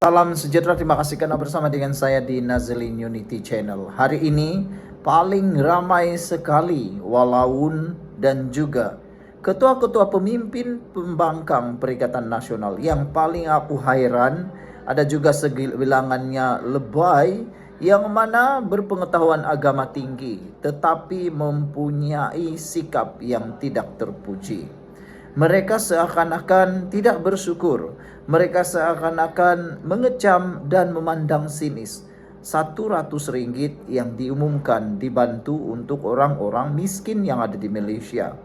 Salam sejahtera, terima kasih karena bersama dengan saya di Nazlin Unity Channel. Hari ini paling ramai sekali walaun dan juga ketua-ketua pemimpin pembangkang Perikatan Nasional. Yang paling aku hairan ada juga sebilangannya lebay yang mana berpengetahuan agama tinggi tetapi mempunyai sikap yang tidak terpuji. Mereka seakan-akan tidak bersyukur. Mereka seakan-akan mengecam dan memandang sinis. Rp100 yang diumumkan dibantu untuk orang-orang miskin yang ada di Malaysia.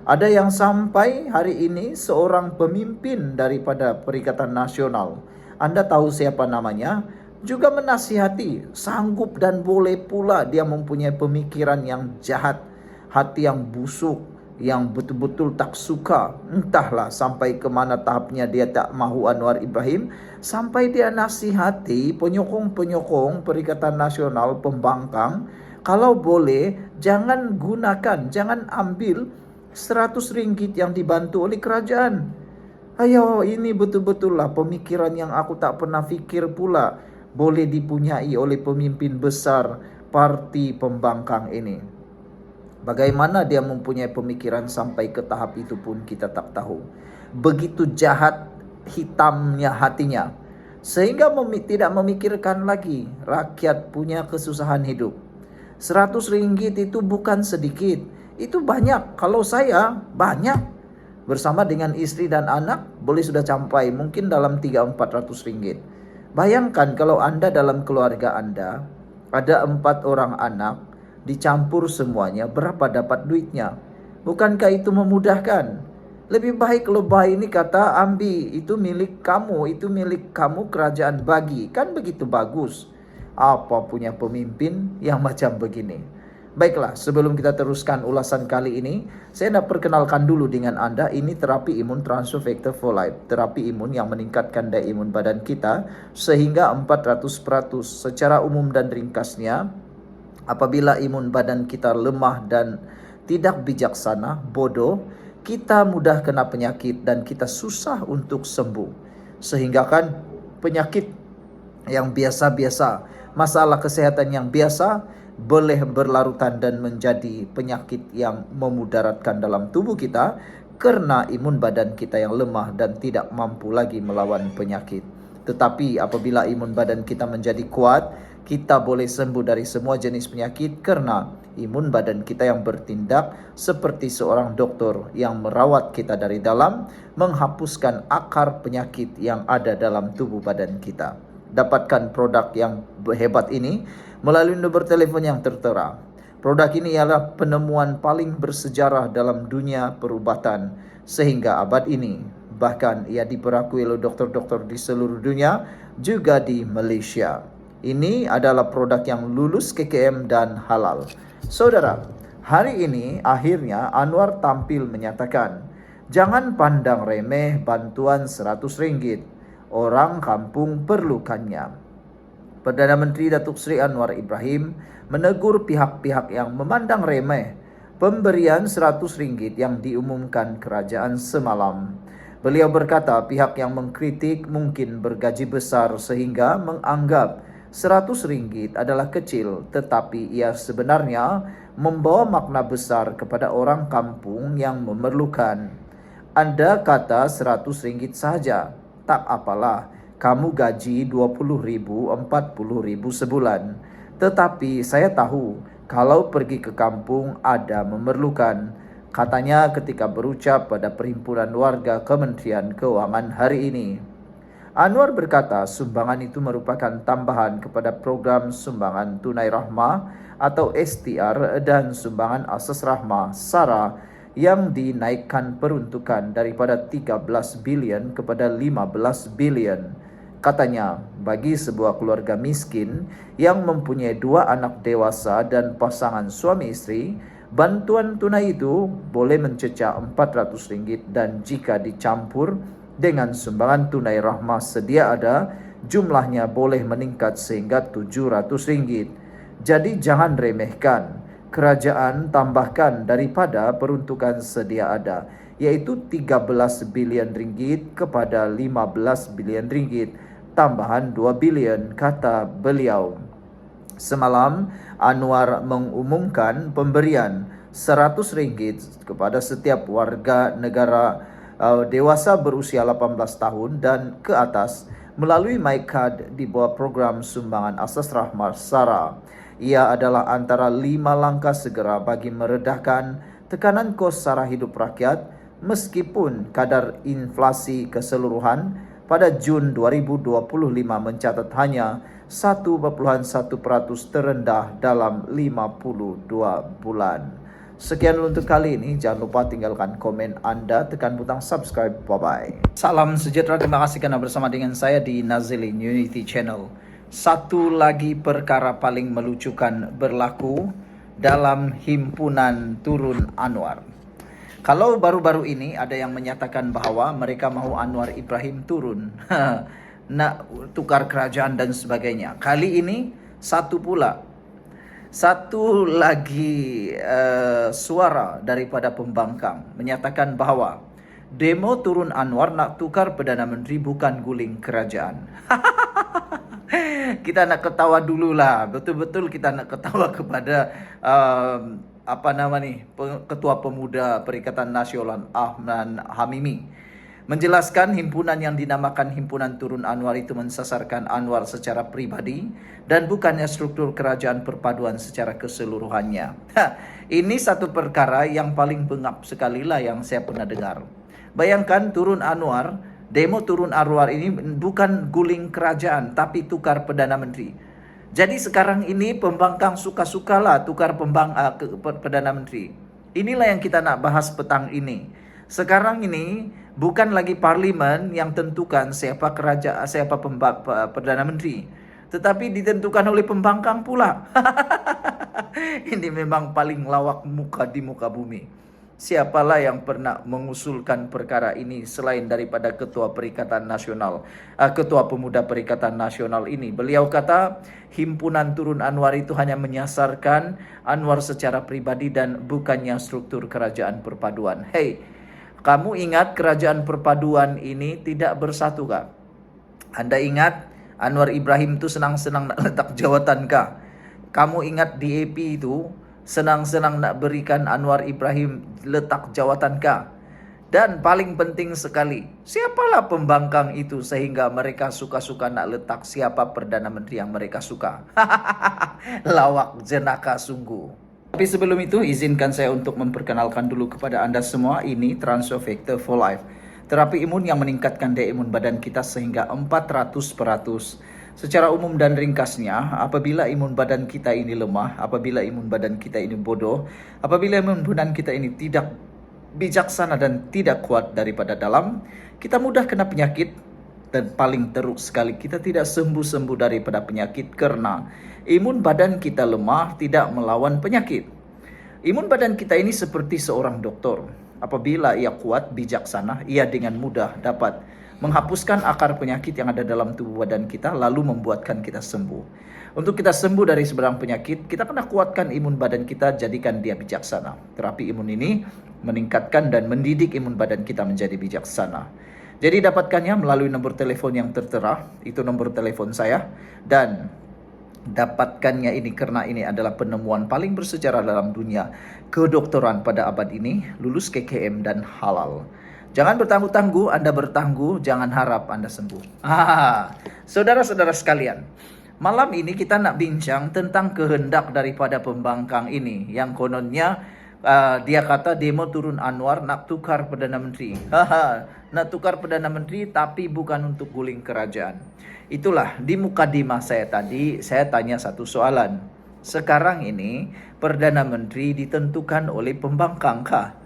Ada yang sampai hari ini seorang pemimpin daripada Perikatan Nasional, Anda tahu siapa namanya, juga menasihati, sanggup dan boleh pula dia mempunyai pemikiran yang jahat, hati yang busuk, yang betul-betul tak suka. Entahlah sampai ke mana tahapnya dia tak mahu Anwar Ibrahim, sampai dia nasihati penyokong-penyokong Perikatan Nasional pembangkang, kalau boleh jangan ambil RM100 yang dibantu oleh kerajaan. Ayo, ini betul-betul lah pemikiran yang aku tak pernah fikir pula boleh dipunyai oleh pemimpin besar parti pembangkang ini. Bagaimana dia mempunyai pemikiran sampai ke tahap itu pun kita tak tahu. Begitu jahat hitamnya hatinya, sehingga tidak memikirkan lagi rakyat punya kesusahan hidup. RM100 itu bukan sedikit, itu banyak. Kalau saya banyak, bersama dengan istri dan anak boleh sudah sampai mungkin dalam RM300-400. Bayangkan kalau Anda dalam keluarga Anda ada 4 orang anak, dicampur semuanya, berapa dapat duitnya? Bukankah itu memudahkan? Lebih baik lebay ini kata, ambil, itu milik kamu, kerajaan bagi. Kan begitu bagus. Apa punya pemimpin yang macam begini? Baiklah, sebelum kita teruskan ulasan kali ini, saya nak perkenalkan dulu dengan Anda, ini terapi imun Transfer Factor for Life. Terapi imun yang meningkatkan daya imun badan kita sehingga 400%. Secara umum dan ringkasnya, apabila imun badan kita lemah dan tidak bijaksana, bodoh, kita mudah kena penyakit dan kita susah untuk sembuh. Sehingga kan penyakit yang biasa-biasa, masalah kesehatan yang biasa boleh berlarutan dan menjadi penyakit yang memudaratkan dalam tubuh kita karena imun badan kita yang lemah dan tidak mampu lagi melawan penyakit. Tetapi apabila imun badan kita menjadi kuat, kita boleh sembuh dari semua jenis penyakit karena imun badan kita yang bertindak seperti seorang dokter yang merawat kita dari dalam, menghapuskan akar penyakit yang ada dalam tubuh badan kita. Dapatkan produk yang hebat ini melalui nomor telepon yang tertera. Produk ini ialah penemuan paling bersejarah dalam dunia perubatan sehingga abad ini. Bahkan ia diperakui oleh dokter-dokter di seluruh dunia, juga di Malaysia. Ini adalah produk yang lulus KKM dan halal. Saudara, hari ini akhirnya Anwar tampil menyatakan, jangan pandang remeh bantuan RM100. Orang kampung perlukannya. Perdana Menteri Datuk Seri Anwar Ibrahim menegur pihak-pihak yang memandang remeh pemberian RM100 yang diumumkan kerajaan semalam. Beliau berkata pihak yang mengkritik mungkin bergaji besar sehingga menganggap RM100 adalah kecil, tetapi ia sebenarnya membawa makna besar kepada orang kampung yang memerlukan. Anda kata RM100 saja, tak apalah, kamu gaji RM20,000, RM40,000 sebulan. Tetapi saya tahu kalau pergi ke kampung ada memerlukan, katanya ketika berucap pada Perhimpunan Warga Kementerian Keuangan hari ini. Anwar berkata sumbangan itu merupakan tambahan kepada program Sumbangan Tunai Rahmah atau STR dan Sumbangan Asas Rahmah SARA yang dinaikkan peruntukan daripada 13 bilion kepada 15 bilion. Katanya, bagi sebuah keluarga miskin yang mempunyai 2 anak dewasa dan pasangan suami istri, bantuan tunai itu boleh mencecah RM400 dan jika dicampur dengan sumbangan tunai rahmah sedia ada, jumlahnya boleh meningkat sehingga RM700. Jadi jangan remehkan. Kerajaan tambahkan daripada peruntukan sedia ada, yaitu 13 bilion ringgit kepada 15 bilion ringgit. tambahan 2 bilion, kata beliau. Semalam, Anwar mengumumkan pemberian RM100 kepada setiap warga negara dewasa berusia 18 tahun dan ke atas melalui MyCard di bawah program sumbangan asas rahmat SARA. Ia adalah antara 5 langkah segera bagi meredahkan tekanan kos sara hidup rakyat meskipun kadar inflasi keseluruhan pada Jun 2025 mencatat hanya 1,1% terendah dalam 52 bulan. Sekian untuk kali ini. Jangan lupa tinggalkan komen Anda, tekan butang subscribe. Bye-bye. Salam sejahtera, terima kasih karena bersama dengan saya di Nazilin Unity Channel. Satu lagi perkara paling melucukan berlaku dalam himpunan Turun Anwar. Kalau baru-baru ini ada yang menyatakan bahwa mereka mau Anwar Ibrahim turun, nak tukar kerajaan dan sebagainya. Kali ini satu lagi suara daripada pembangkang menyatakan bahwa demo Turun Anwar nak tukar Perdana Menteri bukan guling kerajaan. Kita nak ketawa dulu lah, betul-betul kita nak ketawa kepada Ketua Pemuda Perikatan Nasional Ahmad Hamimi menjelaskan himpunan yang dinamakan Himpunan Turun Anwar itu mensasarkan Anwar secara pribadi dan bukannya struktur kerajaan perpaduan secara keseluruhannya. Ini satu perkara yang paling bengap sekali lah yang saya pernah dengar. Bayangkan Turun Anwar, demo Turun Anwar ini bukan guling kerajaan tapi tukar Perdana Menteri. Jadi sekarang ini pembangkang suka-sukalah tukar Perdana Menteri. Inilah yang kita nak bahas petang ini. Sekarang ini bukan lagi parlimen yang tentukan siapa Perdana Menteri, tetapi ditentukan oleh pembangkang pula. Ini memang paling lawak muka di muka bumi. Siapalah yang pernah mengusulkan perkara ini selain daripada Ketua Pemuda Perikatan Nasional ini. Beliau kata himpunan Turun Anwar itu hanya menyasarkan Anwar secara pribadi dan bukannya struktur kerajaan perpaduan. Hei, kamu ingat kerajaan perpaduan ini tidak bersatu kah? Anda ingat Anwar Ibrahim itu senang-senang nak letak jawatan kah? Kamu ingat DAP itu senang-senang nak berikan Anwar Ibrahim letak jawatan kah? Dan paling penting sekali, siapalah pembangkang itu sehingga mereka suka-suka nak letak siapa Perdana Menteri yang mereka suka? Lawak jenaka sungguh. Tapi sebelum itu, izinkan saya untuk memperkenalkan dulu kepada Anda semua, ini Transofector for Life. Terapi imun yang meningkatkan daya imun badan kita sehingga 400%. Secara umum dan ringkasnya, apabila imun badan kita ini lemah, apabila imun badan kita ini bodoh, apabila imun badan kita ini tidak bijaksana dan tidak kuat daripada dalam, kita mudah kena penyakit dan paling teruk sekali kita tidak sembuh-sembuh daripada penyakit karena imun badan kita lemah tidak melawan penyakit. Imun badan kita ini seperti seorang doktor. Apabila ia kuat, bijaksana, ia dengan mudah dapat menghapuskan akar penyakit yang ada dalam tubuh badan kita lalu membuatkan kita sembuh. Untuk kita sembuh dari seberang penyakit, kita kena kuatkan imun badan kita, jadikan dia bijaksana. Terapi imun ini meningkatkan dan mendidik imun badan kita menjadi bijaksana. Jadi dapatkannya melalui nomor telepon yang tertera, itu nomor telepon saya, dan dapatkannya ini karena ini adalah penemuan paling bersejarah dalam dunia kedokteran pada abad ini, lulus KKM dan halal. Jangan bertangguh-tangguh, Anda bertangguh, jangan harap Anda sembuh. Saudara-saudara sekalian, malam ini kita nak bincang tentang kehendak daripada pembangkang ini yang kononnya dia kata demo Turun Anwar nak tukar Perdana Menteri. Nak tukar Perdana Menteri tapi bukan untuk guling kerajaan. Itulah di mukadimah saya tadi, saya tanya satu soalan. Sekarang ini Perdana Menteri ditentukan oleh pembangkang kah?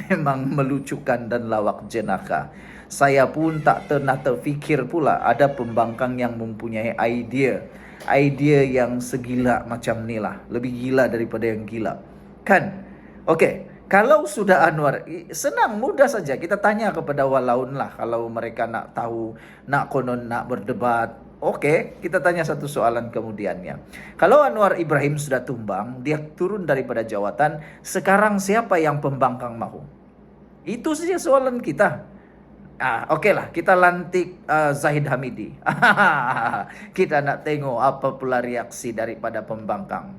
Memang melucukan dan lawak jenaka. Saya pun tak pernah terfikir pula ada pembangkang yang mempunyai idea yang segila macam ni lah. Lebih gila daripada yang gila. Kan? Okey, kalau sudah Anwar, senang, mudah saja. Kita tanya kepada walaun lah. Kalau mereka nak tahu, nak konon, nak berdebat. Okey, kita tanya satu soalan kemudiannya. Kalau Anwar Ibrahim sudah tumbang, dia turun daripada jawatan, sekarang siapa yang pembangkang mahu? Itu saja soalan kita. Oke lah, kita lantik Zahid Hamidi. Kita nak tengok apa pula reaksi daripada pembangkang.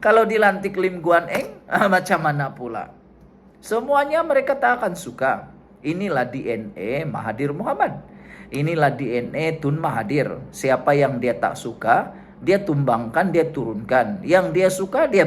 Kalau dilantik Lim Guan Eng, macam mana pula? Semuanya mereka tak akan suka. Inilah DNA Mahathir Mohamad. Inilah DNA Tun Mahathir. Siapa yang dia tak suka, dia tumbangkan, dia turunkan. Yang dia suka, dia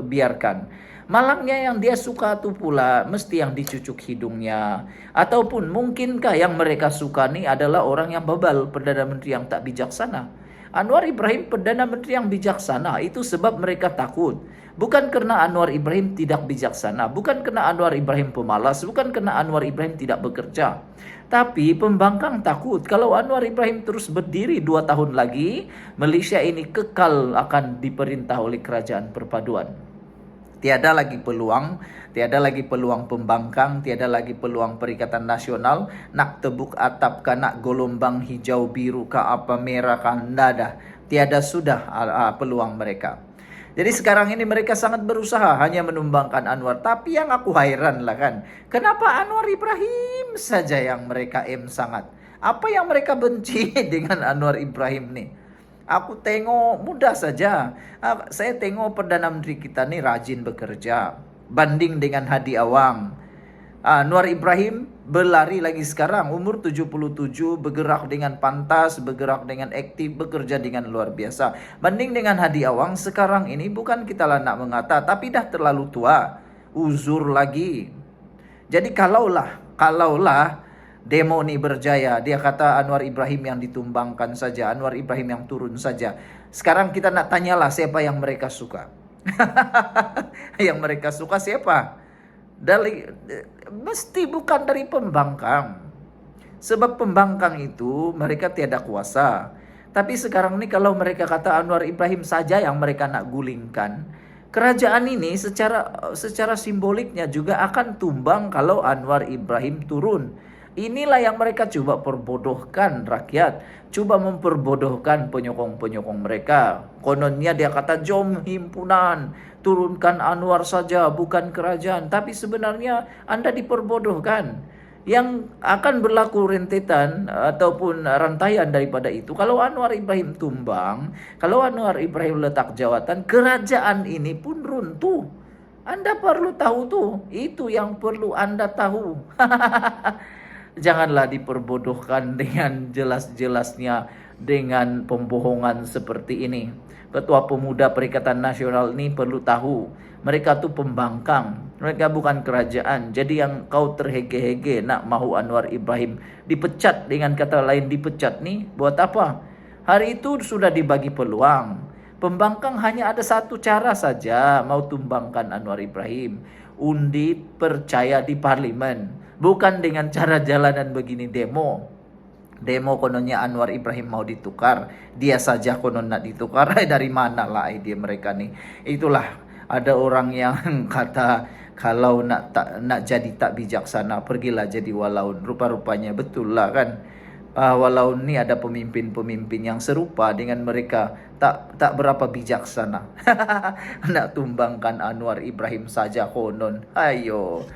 biarkan. Malangnya yang dia suka tu pula mesti yang dicucuk hidungnya. Ataupun mungkinkah yang mereka suka ni adalah orang yang bebal, Perdana Menteri yang tak bijaksana. Anwar Ibrahim Perdana Menteri yang bijaksana, itu sebab mereka takut. Bukan kerana Anwar Ibrahim tidak bijaksana, bukan kerana Anwar Ibrahim pemalas, bukan kerana Anwar Ibrahim tidak bekerja. Tapi pembangkang takut kalau Anwar Ibrahim terus berdiri 2 tahun lagi, Malaysia ini kekal akan diperintah oleh kerajaan perpaduan. Tiada lagi peluang pembangkang, tiada lagi peluang Perikatan Nasional nak tebuk atap ka, nak gelombang hijau biru ka, apa merah ka, nada. Tiada sudah peluang mereka. Jadi sekarang ini mereka sangat berusaha hanya menumbangkan Anwar. Tapi yang aku hairan lah kan, kenapa Anwar Ibrahim saja yang mereka sangat? Apa yang mereka benci dengan Anwar Ibrahim nih? Aku tengok mudah saja. Saya tengok Perdana Menteri kita ni rajin bekerja. Banding dengan Hadi Awang. Anwar Ibrahim berlari lagi sekarang. Umur 77, bergerak dengan pantas, bergerak dengan aktif, bekerja dengan luar biasa. Banding dengan Hadi Awang sekarang ini bukan kita lah nak mengata, tapi dah terlalu tua. Uzur lagi. Jadi kalaulah demo ni berjaya, dia kata Anwar Ibrahim yang ditumbangkan saja, Anwar Ibrahim yang turun saja. Sekarang kita nak tanyalah siapa yang mereka suka. Yang mereka suka siapa? Mesti bukan dari pembangkang. Sebab pembangkang itu mereka tiada kuasa. Tapi sekarang ni kalau mereka kata Anwar Ibrahim saja yang mereka nak gulingkan, kerajaan ini secara simboliknya juga akan tumbang kalau Anwar Ibrahim turun. Inilah yang mereka coba perbodohkan rakyat. Coba memperbodohkan penyokong-penyokong mereka. Kononnya dia kata jom himpunan, turunkan Anwar saja, bukan kerajaan. Tapi sebenarnya anda diperbodohkan. Yang akan berlaku rentetan ataupun rantaian daripada itu, kalau Anwar Ibrahim tumbang, kalau Anwar Ibrahim letak jawatan, kerajaan ini pun runtuh. Anda perlu tahu tuh. Itu yang perlu anda tahu. Janganlah diperbodohkan dengan jelas-jelasnya dengan pembohongan seperti ini. Ketua Pemuda Perikatan Nasional ini perlu tahu, mereka tu pembangkang, mereka bukan kerajaan. Jadi yang kau terhege-hege nak mahu Anwar Ibrahim dipecat, dengan kata lain dipecat nih, buat apa? Hari itu sudah dibagi peluang. Pembangkang hanya ada satu cara saja mau tumbangkan Anwar Ibrahim. Undi percaya di parlimen. Bukan dengan cara jalanan begini demo. Demo kononnya Anwar Ibrahim mau ditukar. Dia saja konon nak ditukar. Dari mana lah ide mereka nih. Itulah ada orang yang kata kalau nak jadi tak bijaksana, pergilah jadi walaun. Rupa-rupanya betul lah kan. Walaun ni ada pemimpin-pemimpin yang serupa dengan mereka. Tak berapa bijaksana. Nak tumbangkan Anwar Ibrahim saja konon. Ayo.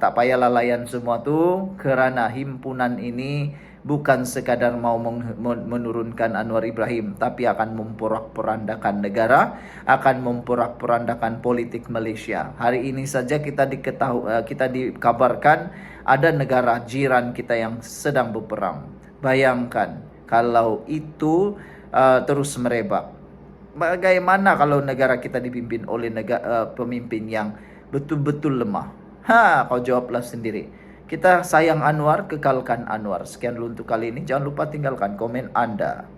Tak payahlah layan semua tu, kerana himpunan ini bukan sekadar mau menurunkan Anwar Ibrahim, tapi akan memporak-porandakan negara, akan memporak-porandakan politik Malaysia. Hari ini saja kita dikabarkan ada negara jiran kita yang sedang berperang. Bayangkan kalau itu terus merebak. Bagaimana kalau negara kita dipimpin oleh pemimpin yang betul-betul lemah? Kau jawablah sendiri. Kita sayang Anwar, kekalkan Anwar. Sekian dulu untuk kali ini. Jangan lupa tinggalkan komen Anda.